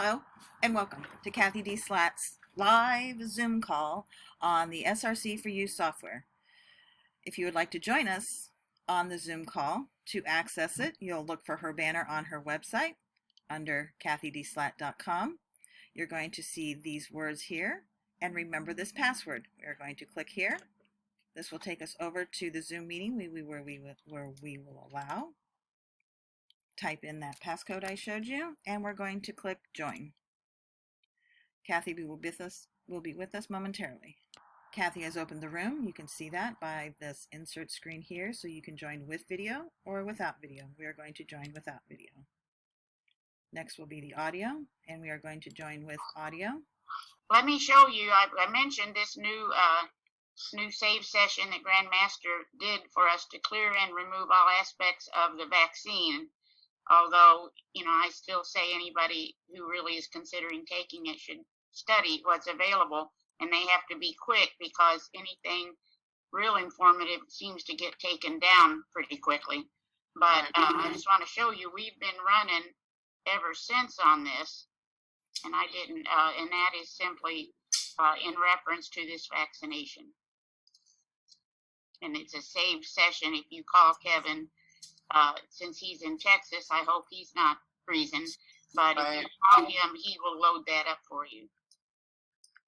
Hello and welcome to CathyDslayt's live Zoom call on the SRC4U software. If you would like to join us on the Zoom call, to access it, you'll look for her banner on her website under CathyDslaght.com. You're going to see these words here, and remember this password. We are going to click here. This will take us over to the Zoom meeting where we will allow. Type in that passcode I showed you, and we're going to click join. Cathy will be with us momentarily. Cathy has opened the room. You can see that by this insert screen here, so you can join with video or without video. We are going to join without video. Next will be the audio, and we are going to join with audio. Let me show you. I mentioned this new save session that Grandmaster did for us to clear and remove all aspects of the vaccine. Although, I still say anybody who really is considering taking it should study what's available, and they have to be quick because anything real informative seems to get taken down pretty quickly. But I just want to show you, we've been running ever since on this, and I didn't, and that is simply in reference to this vaccination. And it's a saved session. If you call Kevin, since he's in Texas, I hope he's not freezing, but if you call him, he will load that up for you.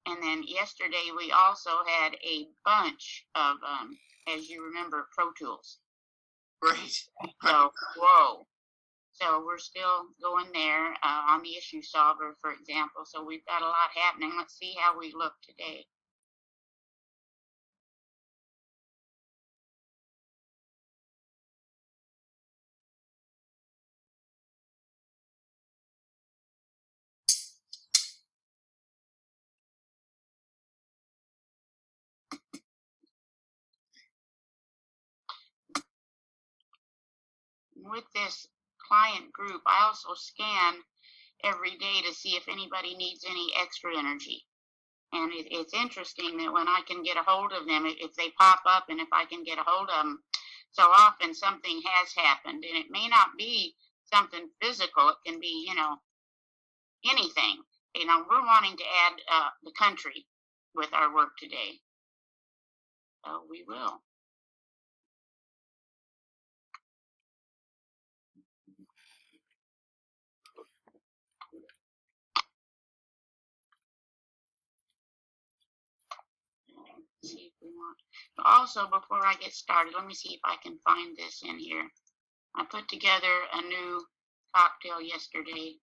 And then yesterday we also had a bunch of, as you remember, Pro Tools. Right. So, whoa. So we're still going there on the issue solver, for example. So we've got a lot happening. Let's see how we look today. With this client group, I also scan every day to see if anybody needs any extra energy. And it's interesting that when I can get a hold of them, if they pop up and if I can get a hold of them, so often something has happened. And it may not be something physical. It can be, anything. We're wanting to add the country with our work today. So we will. See if we want. Also, before I get started, let me see if I can find this in here. I put together a new cocktail yesterday.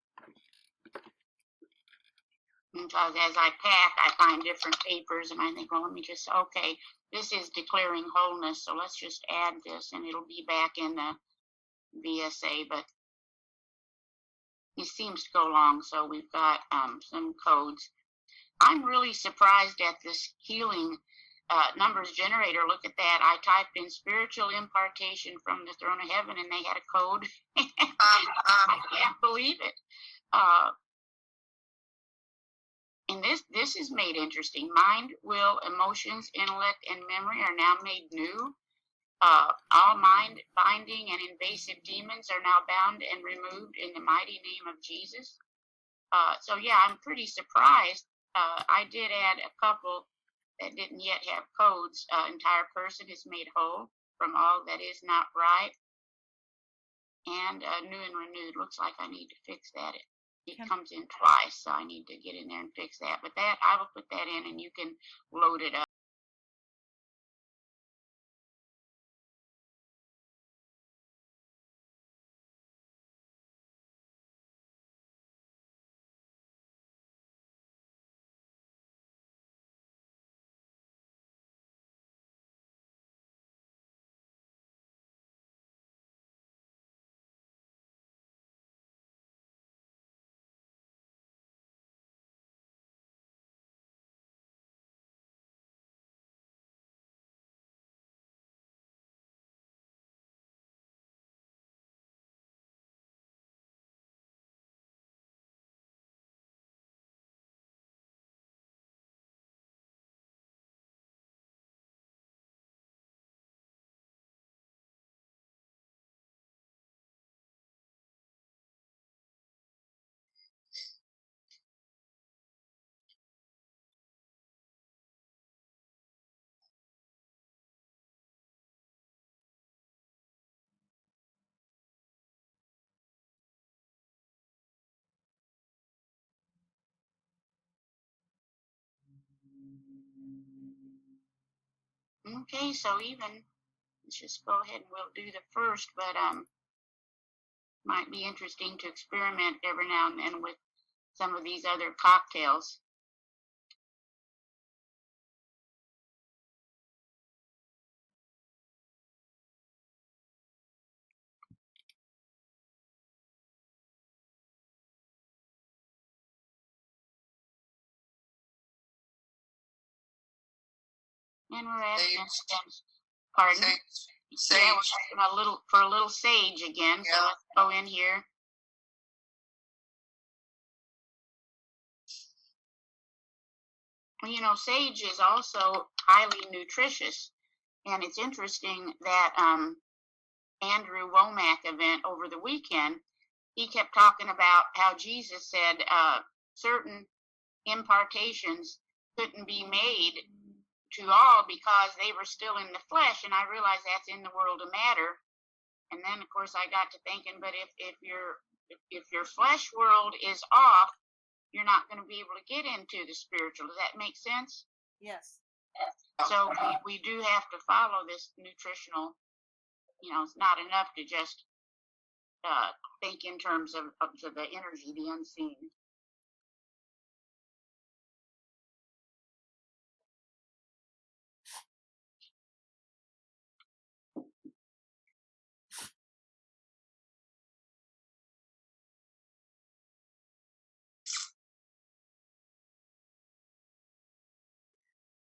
Because as I pack, I find different papers, and I think, well, let me just, okay, this is declaring wholeness, so let's just add this, and it'll be back in the VSA, but it seems to go long, so we've got some codes. I'm really surprised at this healing numbers generator. Look at that. I typed in spiritual impartation from the throne of heaven, and they had a code. I can't believe it. And this is made interesting. Mind, will, emotions, intellect, and memory are now made new. All mind binding and invasive demons are now bound and removed in the mighty name of Jesus. So yeah, I'm pretty surprised. I did add a couple that didn't yet have codes. Entire person is made whole from all that is not right. And new and renewed. Looks like I need to fix that. It comes in twice, so I need to get in there and fix that. But that, I will put that in, and you can load it up. Okay, so even, let's just go ahead and we'll do the first, but might be interesting to experiment every now and then with some of these other cocktails. And we're asking, pardon? Sage. Yeah, we're asking for a little sage again. Yeah. So let's go in here. You know, sage is also highly nutritious, and it's interesting that Andrew Womack event over the weekend, he kept talking about how Jesus said certain impartations couldn't be made to all because they were still in the flesh, and I realized that's in the world of matter. And then, of course, I got to thinking, but if your flesh world is off, you're not going to be able to get into the spiritual. Does that make sense? Yes. So we do have to follow this nutritional. You know, it's not enough to just think in terms of the energy, the unseen.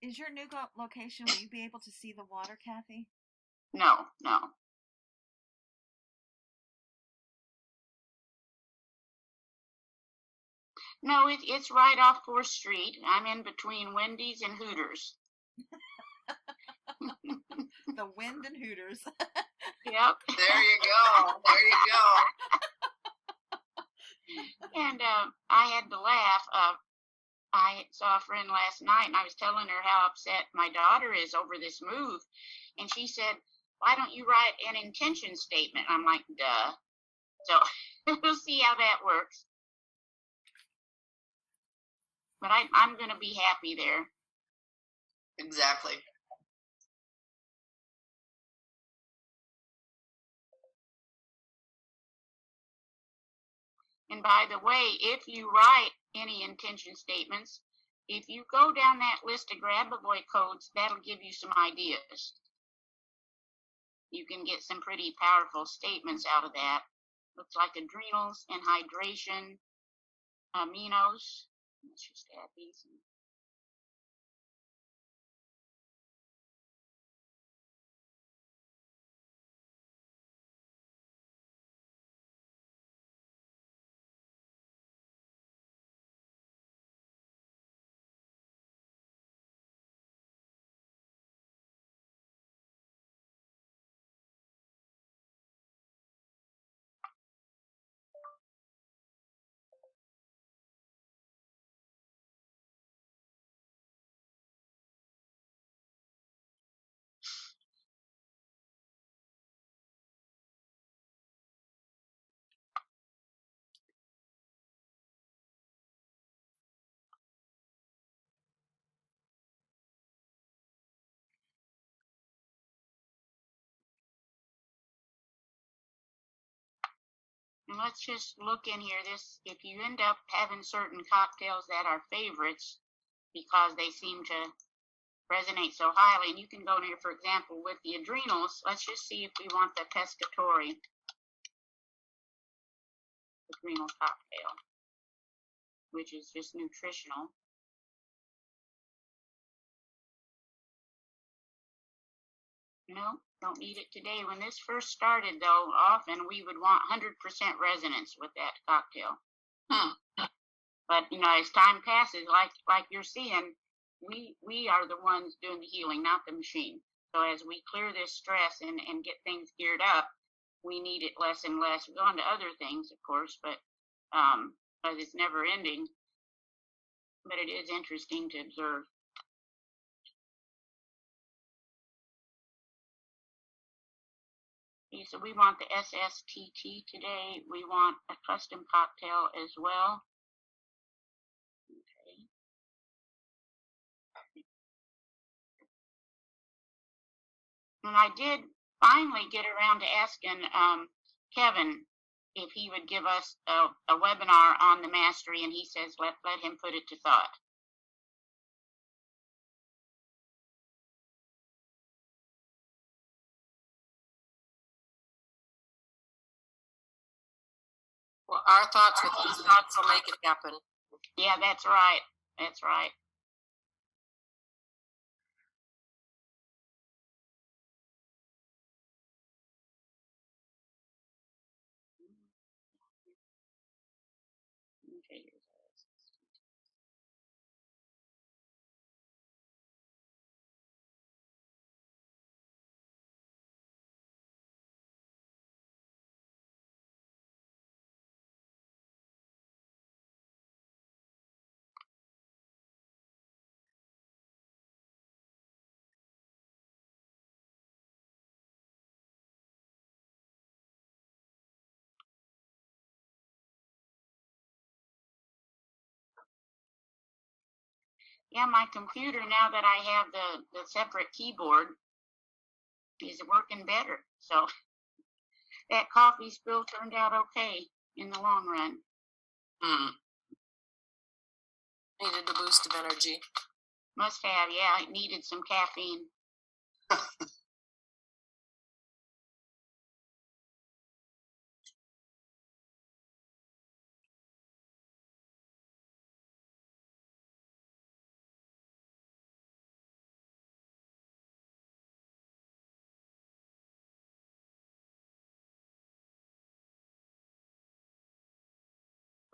Is your new location, will you be able to see the water, Cathy? No. No, it's right off 4th Street. I'm in between Wendy's and Hooters. The Wind and Hooters. Yep. There you go. And I had to laugh. I saw a friend last night, and I was telling her how upset my daughter is over this move. And she said, why don't you write an intention statement? I'm like, duh. So we'll see how that works. But I'm going to be happy there. Exactly. And by the way, if you write any intention statements, if you go down that list of Grab-A-Boy codes, that'll give you some ideas. You can get some pretty powerful statements out of that. Looks like adrenals and hydration, aminos. Let's just add these in. And let's just look in here. This, if you end up having certain cocktails that are favorites because they seem to resonate so highly, and you can go in here, for example, with the adrenals. Let's just see if we want the pescatory adrenal cocktail, which is just nutritional. No, don't need it today. When this first started, though, often we would want 100% resonance with that cocktail. But, you know, as time passes, like you're seeing, we are the ones doing the healing, not the machine. So as we clear this stress and get things geared up, we need it less and less. We go on to other things, of course, but it's never ending. But it is interesting to observe. Okay, so we want the SSTT today. We want a custom cocktail as well. Okay. And I did finally get around to asking Kevin if he would give us a webinar on the mastery, and he says let him put it to thought. Well, our thoughts with his thoughts will make it happen. Yeah, that's right. That's right. Okay, here's ours. Yeah, my computer, now that I have the separate keyboard, is working better. So that coffee spill turned out okay in the long run. Needed a boost of energy. Must have, yeah, it needed some caffeine.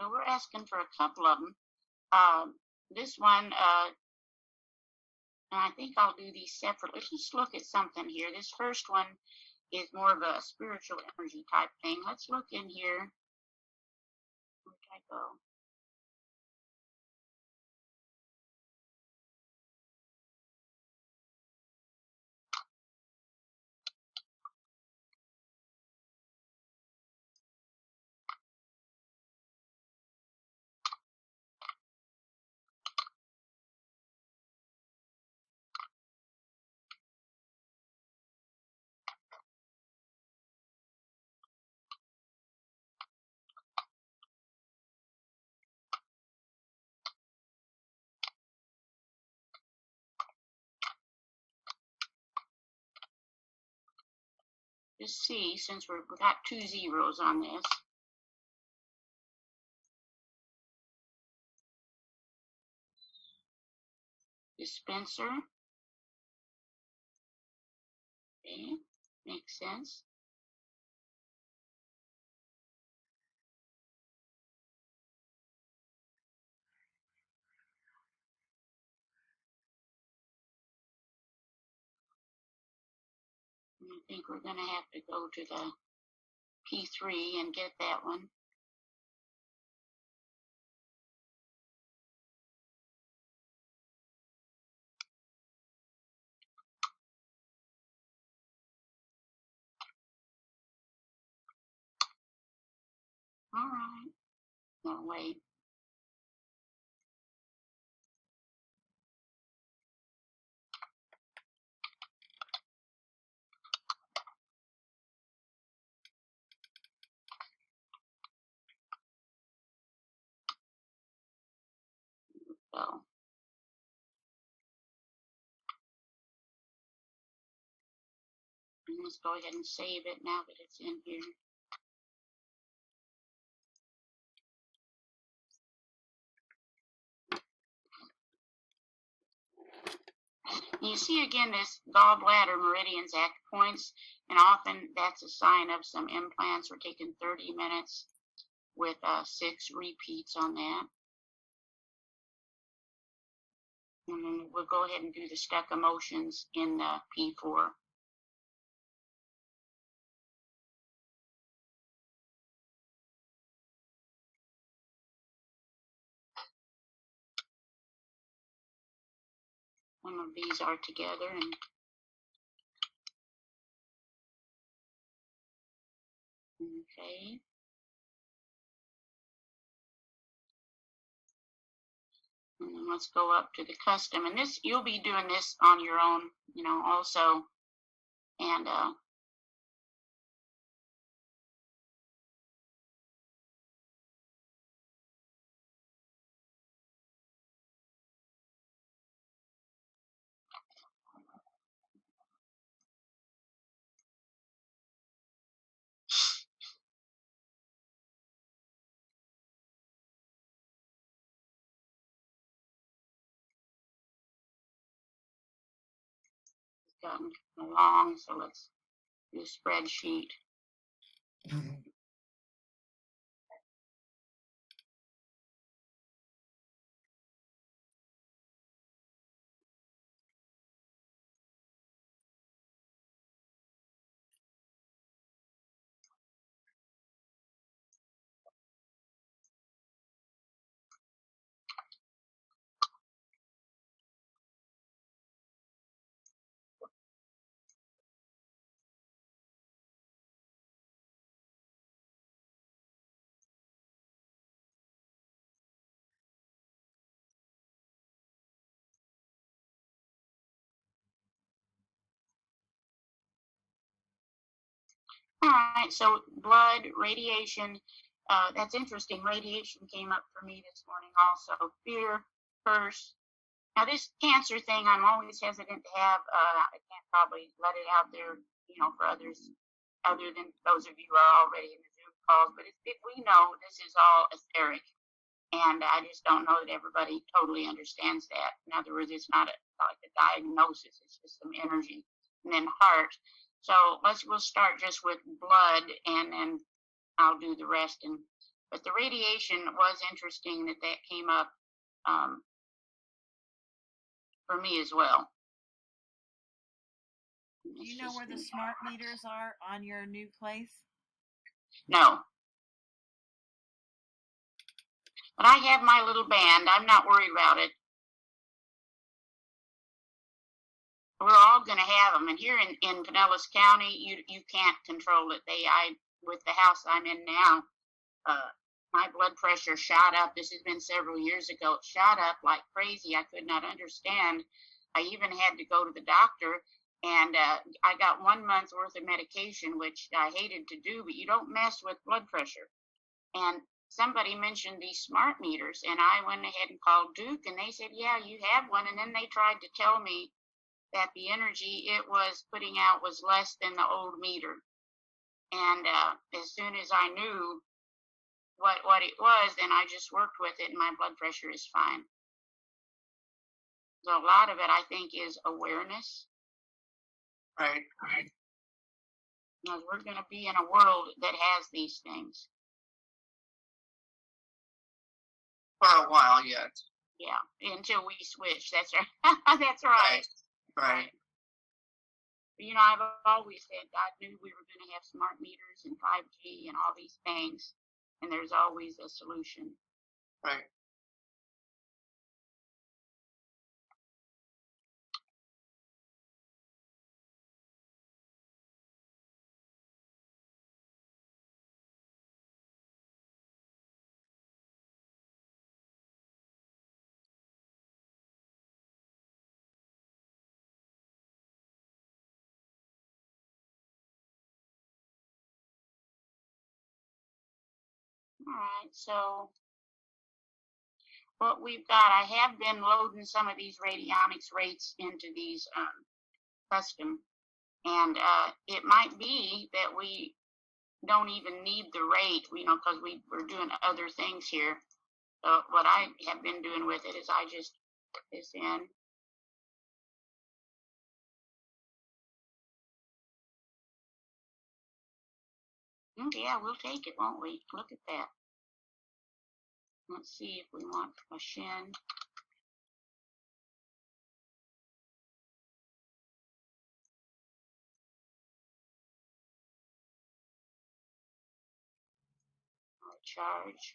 So we're asking for a couple of them. This one, and I think I'll do these separately. Let's just look at something here. This first one is more of a spiritual energy type thing. Let's look in here. Where'd I go? Just see, since we've got 2 zeros on this. Dispenser. Okay, makes sense. I think we're going to have to go to the P3 and get that one. All right. No, wait. So let's go ahead and save it now that it's in here. You see again this gallbladder meridians act points, and often that's a sign of some implants. We're taking 30 minutes with 6 repeats on that. And then we'll go ahead and do the stuck emotions in the P4. Some of these are together, and okay. And then let's go up to the custom, and this, you'll be doing this on your own, you know, also. And it's gotten long, so let's do a spreadsheet. All right, so blood, radiation, that's interesting. Radiation came up for me this morning also. Fear, curse. Now this cancer thing, I'm always hesitant to have. I can't probably let it out there, for others, other than those of you who are already in the Zoom calls. But if we know this is all etheric, and I just don't know that everybody totally understands that. In other words, it's not like a diagnosis; it's just some energy. And then heart. So we'll start just with blood, and then I'll do the rest. But the radiation was interesting that came up for me as well. Do you know where the smart meters are on your new place? No. But I have my little band. I'm not worried about it. We're all going to have them. And here in Pinellas County, you can't control it. With the house I'm in now, my blood pressure shot up. This has been several years ago. It shot up like crazy. I could not understand. I even had to go to the doctor, and I got 1 month's worth of medication, which I hated to do, but you don't mess with blood pressure. And somebody mentioned these smart meters, and I went ahead and called Duke, and they said, yeah, you have one. And then they tried to tell me that the energy it was putting out was less than the old meter. And as soon as I knew what it was, then I just worked with it, and my blood pressure is fine. So a lot of it, I think, is awareness. Right. Because we're going to be in a world that has these things. For a while yet. Yeah, until we switch. That's right. That's right. Right. I've always said God knew we were going to have smart meters and 5G and all these things, and there's always a solution. Right. All right, so what we've got, I have been loading some of these radionics rates into these custom, and it might be that we don't even need the rate, because we're doing other things here. So what I have been doing with it is I just put this in. Yeah, we'll take it, won't we? Look at that. Let's see if we want a shin. Or charge.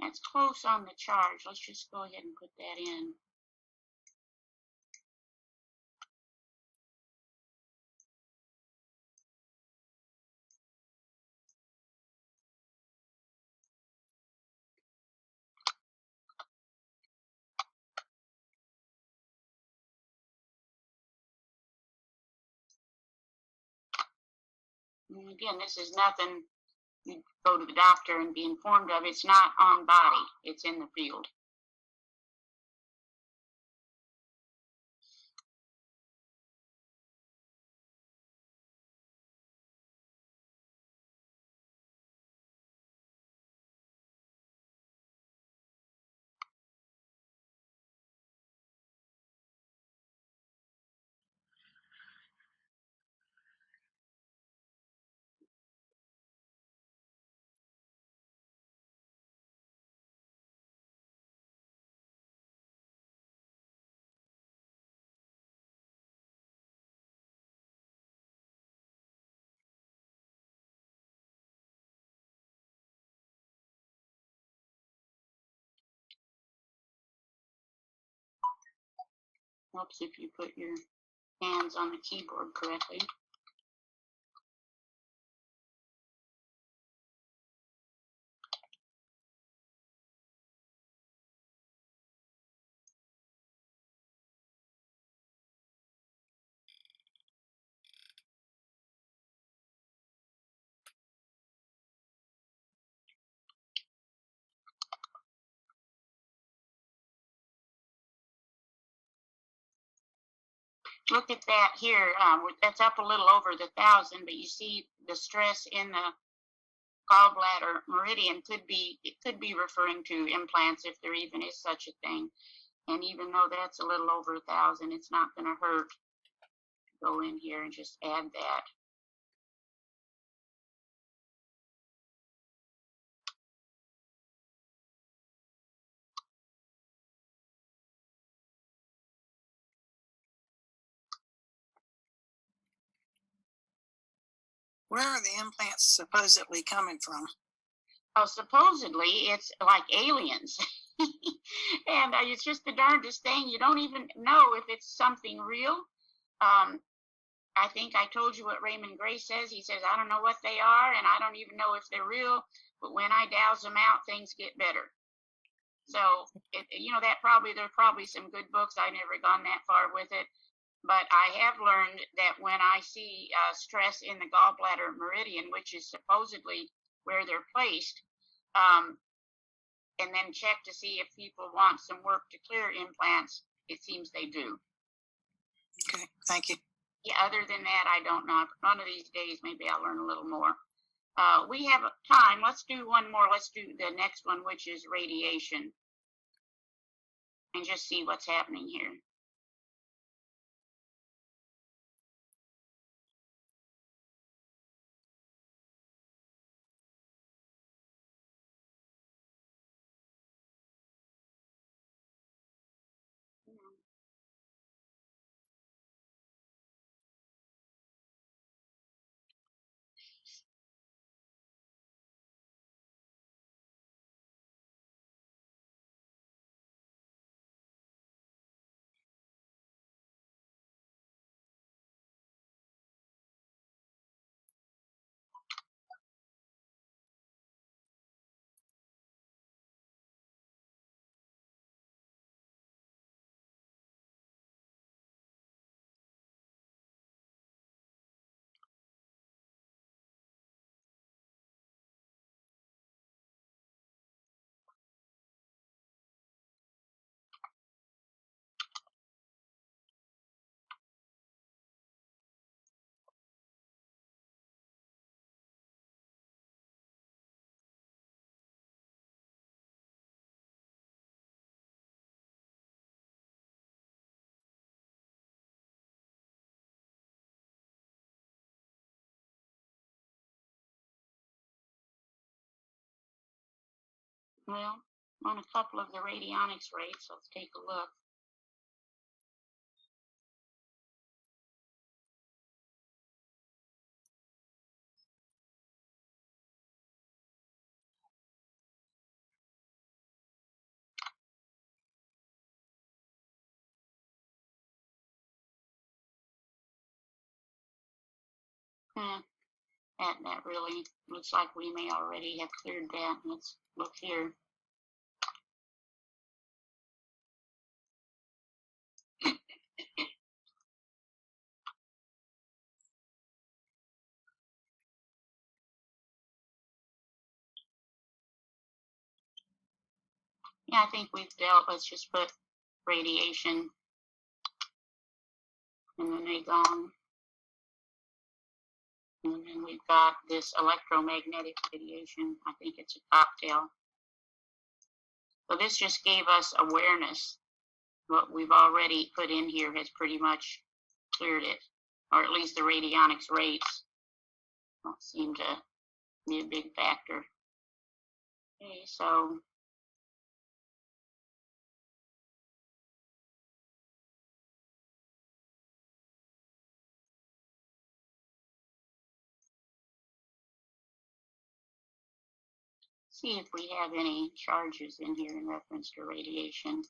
That's close on the charge. Let's just go ahead and put that in. And again, this is nothing you go to the doctor and be informed of. It's not on body, it's in the field. Helps if you put your hands on the keyboard correctly. Look at that here. That's up a little over the 1,000, but you see the stress in the gallbladder meridian could be referring to implants if there even is such a thing. And even though that's a little over 1,000, it's not going to hurt to go in here and just add that. Where are the implants supposedly coming from? Oh, supposedly it's like aliens. And it's just the darndest thing. You don't even know if it's something real. I think I told you what Raymond Gray says. He says, I don't know what they are, and I don't even know if they're real, but when I douse them out, things get better. So, there's probably some good books. I've never gone that far with it. But I have learned that when I see stress in the gallbladder meridian, which is supposedly where they're placed, and then check to see if people want some work to clear implants, it seems they do. Okay, thank you. Yeah, other than that, I don't know. One of these days, maybe I'll learn a little more. We have time. Let's do one more. Let's do the next one, which is radiation, and just see what's happening here. Well, on a couple of the radionics rates, let's take a look. That really looks like we may already have cleared that. Let's look here. Yeah, I think we've dealt. Let's just put radiation and then Gong. And then we've got this electromagnetic radiation. I think it's a cocktail. So this just gave us awareness. What we've already put in here has pretty much cleared it, or at least the radionics rates don't seem to be a big factor. Okay, so see if we have any charges in here in reference to radiation.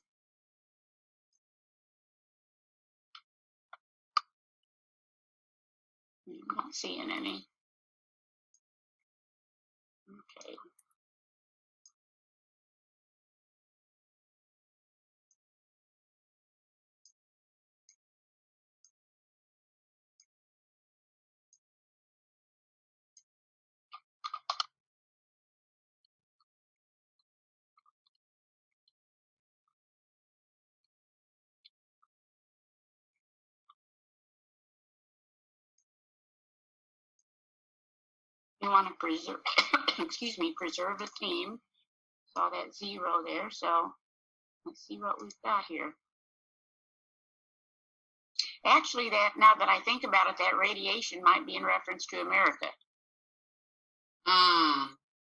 I'm not seeing any. Okay. We want to preserve, excuse me, preserve a theme. Saw that 0 there, so let's see what we've got here. Actually, that now that I think about it, that radiation might be in reference to America.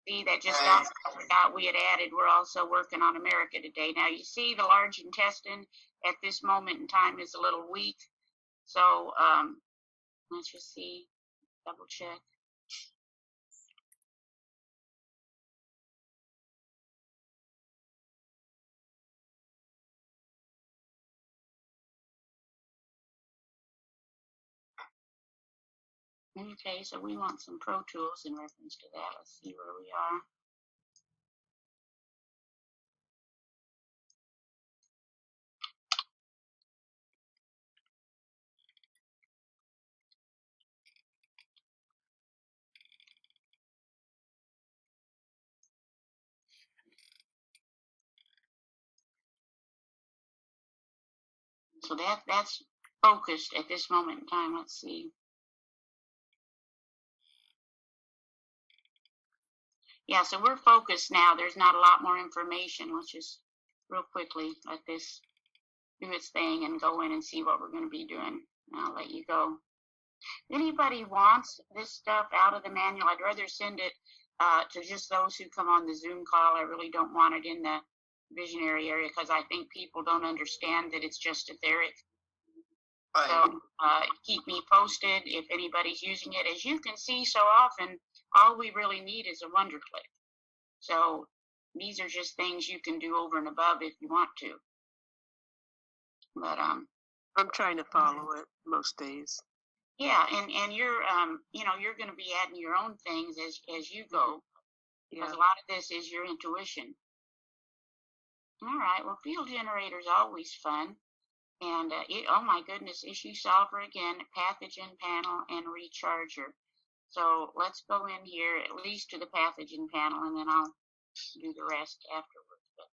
See, that just Right. forgot we had added, we're also working on America today. Now, you see the large intestine at this moment in time is a little weak. So let's just see, double check. Okay, so we want some Pro Tools in reference to that. Let's see where we are. So that's focused at this moment in time. Let's see. Yeah, so we're focused now. There's not a lot more information. Let's just real quickly let this do its thing and go in and see what we're going to be doing. I'll let you go. If anybody wants this stuff out of the manual, I'd rather send it to just those who come on the Zoom call. I really don't want it in the visionary area because I think people don't understand that it's just etheric. Right. So keep me posted if anybody's using it. As you can see so often, all we really need is a wonder click. So these are just things you can do over and above if you want to. But I'm trying to follow it most days. yeah, and you're you know, you're going to be adding your own things as you go, because a lot of this is your intuition. All right, well, field generator is always fun. And oh my goodness, issue solver again, pathogen panel and recharger. So let's go in here at least to the pathogen panel, and then I'll do the rest afterwards. But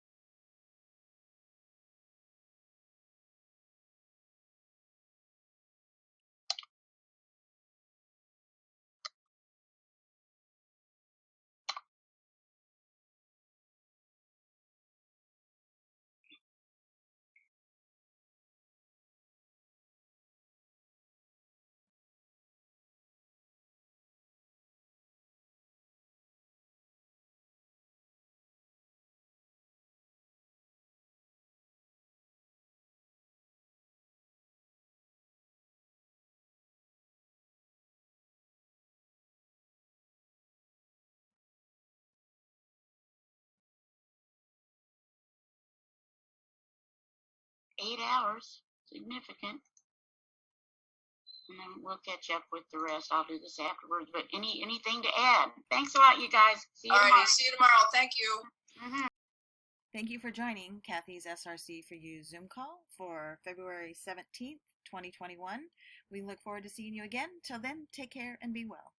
8 hours, significant. And then we'll catch up with the rest. I'll do this afterwards. But anything to add? Thanks a lot, you guys. See you tomorrow. Alrighty, see you tomorrow. Thank you. Thank you for joining Cathy's SRC4U Zoom call for February 17th, 2021. We look forward to seeing you again. Till then, take care and be well.